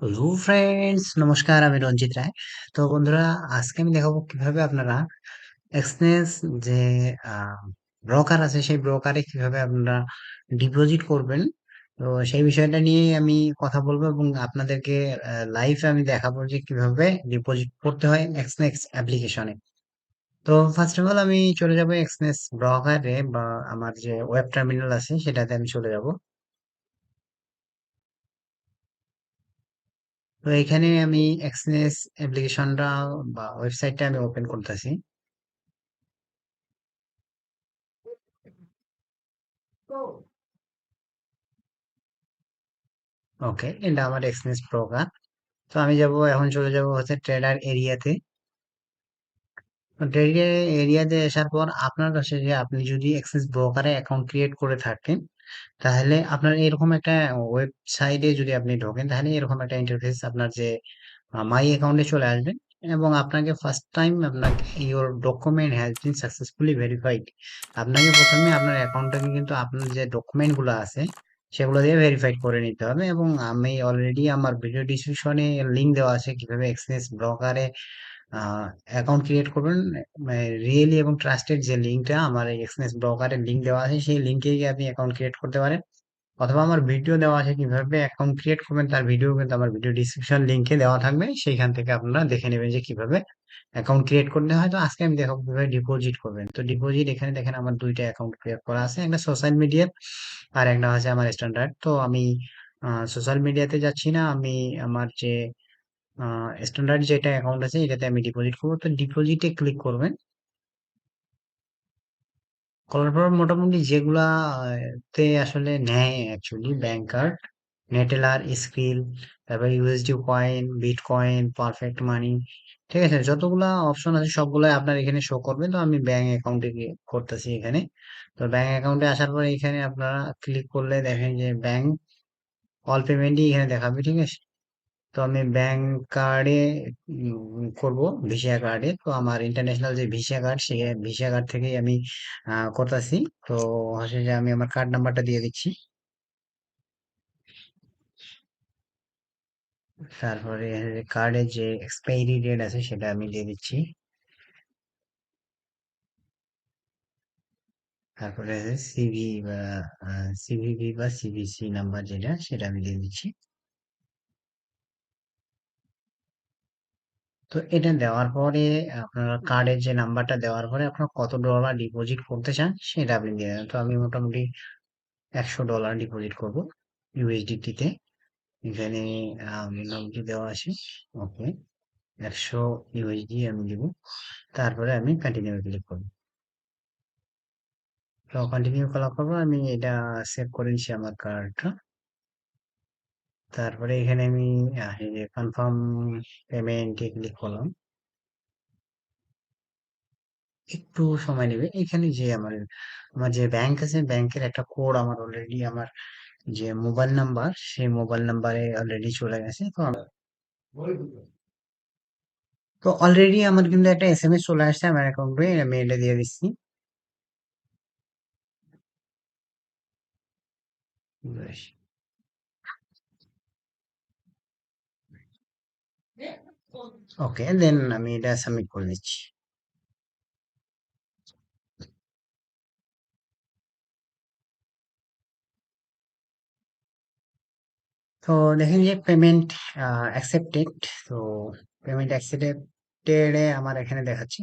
Hello friends, নমস্কার। আমি রঞ্জিত রায়। তো বন্ধুরা, আজকে আমি দেখাবো কিভাবে আপনারা এক্সনেস যে ব্রোকার আছে সেই ব্রোকারে কিভাবে আপনারা ডিপোজিট করবেন। তো সেই বিষয়টা নিয়ে আমি কথা বলবো এবং আপনাদেরকে লাইভে আমি দেখাবো যে কিভাবে ডিপোজিট করতে হয় এক্সনেস অ্যাপ্লিকেশনে। তো ফার্স্ট অফ অল আমি চলে যাব এক্সনেস ব্রোকারে বা আমার যে ওয়েব টার্মিনাল আছে সেটাতে আমি চলে যাব। তো এখানে আমি এক্সনেস অ্যাপ্লিকেশনটা বা ওয়েবসাইটটা আমি ওপেন করতেছি। ওকে, এটা আমার এক্সনেস প্রোগ্রাম। তো আমি যাব, এখন চলে যাব হচ্ছে ট্রেডার এরিয়াতে। ট্রেডার এরিয়াতে আসার পর আপনার কাছে যে আপনি যদি এক্সেস ব্রোকারে অ্যাকাউন্ট ক্রিয়েট করে থাকেন, তাহলে আপনার এরকম একটা ওয়েবসাইটে যদি আপনি ঢোকেন তাহলে এরকম একটা ইন্টারফেস আপনার যে মাই অ্যাকাউন্টে চলে আসবেন এবং আপনাকে ফার্স্ট টাইম আপনাকে your document has been successfully verified. আপনাকে প্রথমে আপনার অ্যাকাউন্টটাকে কিন্তু আপনার যে ডকুমেন্ট গুলো আছে সেগুলো দিয়ে ভেরিফাইড করে নিতে হবে এবং আমি অলরেডি আমার ভিডিও ডিসক্রিপশনে লিংক দেওয়া আছে কিভাবে এক্সচেঞ্জ ব্রোকারে অ্যাকাউন্ট ক্রিয়েট করবেন। রিয়েলি এবং ট্রাস্টেড যে লিঙ্কটা আমার এক্সচেঞ্জ ব্রোকারের লিঙ্ক দেওয়া আছে সেই লিঙ্কে গিয়ে আপনি অ্যাকাউন্ট ক্রিয়েট করতে পারেন, অথবা আমার ভিডিও দেওয়া আছে কিভাবে অ্যাকাউন্ট ক্রিয়েট করবেন তার ভিডিও কিন্তু আমার ভিডিও ডিসক্রিপশন লিংকে দেওয়া থাকবে, সেইখান থেকে আপনারা দেখে নেবেন যে কিভাবে অ্যাকাউন্ট ক্রিয়েট করতে হয়। তো আজকে আমি দেখাবো কিভাবে ডিপোজিট করবেন। তো ডিপোজিট এখানে দেখেন আমার দুইটা অ্যাকাউন্ট ক্রিয়েট করা আছে, একটা সোশ্যাল মিডিয়ার আর একটা হচ্ছে আমার স্ট্যান্ডার্ড। তো আমি সোশ্যাল মিডিয়াতে যাচ্ছি না, আমি আমার যে স্ট্যান্ডার্ড যেটা অ্যাকাউন্ট আছে এটাতে আমি ডিপোজিট করবো। তো ডিপোজিটে ক্লিক করবেন। করার পর মোটামুটি যেগুলা তে আসলে নেয় actually bank card, Neteller, krill, তারপরে ইউএসডি কয়েন, বিটকয়েন, পারফেক্ট মানি, ঠিক আছে, যতগুলা অপশন আছে সবগুলাই আপনার এখানে শো করবে। তো আমি ব্যাংক অ্যাকাউন্টে করতেছি এখানে। তো ব্যাংক অ্যাকাউন্টে আসার পরে এখানে আপনারা ক্লিক করলে দেখেন যে ব্যাংক অল পেমেন্টই এখানে দেখাবে, ঠিক আছে। তো আমি ব্যাংক কার্ডে করব, ভিসা কার্ডে। তো আমার ইন্টারন্যাশনাল যে ভিসা কার্ড সেই ভিসা কার্ড থেকেই আমি করতেছি। তো হচ্ছে যে আমি আমার কার্ড নাম্বারটা দিয়ে দিচ্ছি, তারপরে কার্ডের যে এক্সপায়ারি ডেট আছে সেটা আমি দিয়ে দিচ্ছি, তারপরে সিভি বা সিভিভি বা সিভিসি নাম্বার যেটা সেটা আমি দিয়ে দিচ্ছি। তো এটা দেওয়ার পরে আপনার কার্ডের যে নাম্বারটা দেওয়ার পরে আপনার কত ডলার ডিপোজিট করতে চান সেটা আপনি দিয়ে দেন। তো আমি মোটামুটি $100 ডিপোজিট করব ইউএসডিটি তে। এখানে নামটি দেওয়া আছে। ওকে, 100 USD আমি দিব, তারপরে আমি কন্টিনিউ ক্লিক করব। তো কন্টিনিউ করার পর আমি এটা সেভ করে নিচ্ছি আমার কার্ডটা। তারপরে এখানে আমি এই যে কনফার্ম পেমেন্টে ক্লিক করলাম। একটু সময় নেবে এখানে যে আমার আমার যে ব্যাংক আছে ব্যাংকের একটা কোড আমার অলরেডি আমার যে মোবাইল নাম্বার সেই মোবাইল নাম্বারে অলরেডি চলে গেছে। তো অলরেডি আমার কিন্তু একটা এসএমএস চলে আসছে আমার অ্যাকাউন্টে, আমি এটা দিয়ে দিচ্ছি। বেশ। ওকে, দেন আমি এটা সাবমিট করে দিচ্ছি। তো দেখেন যে পেমেন্ট অ্যাকসেপ্টেড। তো পেমেন্ট অ্যাকসেপ্টেড আমার এখানে দেখাচ্ছে।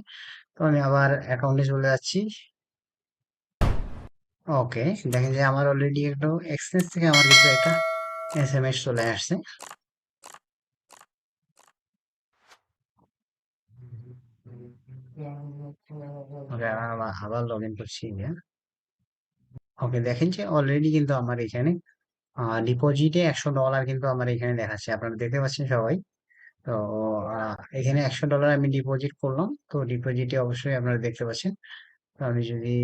তো আমি আবার অ্যাকাউন্টে চলে যাচ্ছি। ওকে, দেখেন যে আমার অলরেডি একটু এক্সচেঞ্জ থেকে আমার কিন্তু একটা এসএমএস চলে আসছে। ওকে, আবার লগ ইন করছি। ওকে, দেখেন যে অলরেডি কিন্তু আমার এখানে ডিপোজিটে $100 কিন্তু আমার এখানে দেখাচ্ছে, আপনারা দেখতে পাচ্ছেন সবাই। তো এখানে $100 আমি ডিপোজিট করলাম। তো ডিপোজিটে অবশ্যই আপনারা দেখতে পাচ্ছেন। তো আমি যদি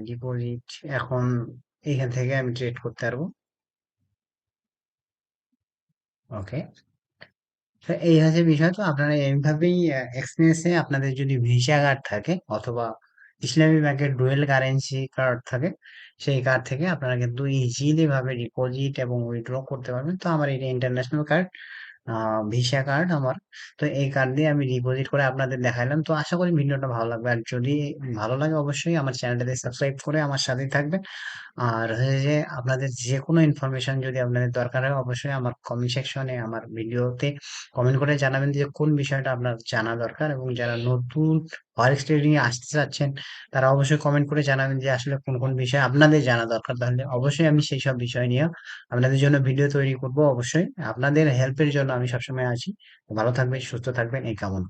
ডিপোজিট এখন এখান থেকে আমি ট্রেড করতে পারবো। ওকে, তো এই হচ্ছে বিষয়। তো আপনারা এইভাবেই এক্সপিরিয়েন্সে আপনাদের যদি ভিসা কার্ড থাকে অথবা ইসলামী ব্যাংকের ডুয়েল কারেন্সি কার্ড থাকে, সেই কার্ড থেকে আপনারা কিন্তু ইজিলি ভাবে ডিপোজিট এবং উইথড্র করতে পারবেন। তো আমার এটা ইন্টারন্যাশনাল কার্ড, ভিসা কার্ড আমার। তো এই কার্ড দিয়ে আমি ডিপোজিট করে আপনাদের দেখাইলাম। তো আশা করি ভিডিওটা ভালো লাগবে। আর যদি ভালো লাগে অবশ্যই আমার চ্যানেলটাতে সাবস্ক্রাইব করে আমার সাথেই থাকবেন। আর হচ্ছে যে আপনাদের যে কোনো ইনফরমেশন যদি আপনাদের দরকার হয় অবশ্যই আমার কমেন্ট সেকশনে আমার ভিডিওতে কমেন্ট করে জানাবেন যে কোন বিষয়টা আপনার জানা দরকার, এবং যারা নতুন ফরেক্স ট্রেডিং এ আসতে চাচ্ছেন তারা অবশ্যই কমেন্ট করে জানাবেন যে আসলে কোন কোন বিষয় আপনাদের জানা দরকার। তাহলে অবশ্যই আমি সেই সব বিষয় নিয়ে আপনাদের জন্য ভিডিও তৈরি করব। অবশ্যই আপনাদের হেল্পের জন্য আমি সবসময় আছি। ভালো থাকবেন, সুস্থ থাকবেন, এই কামনা।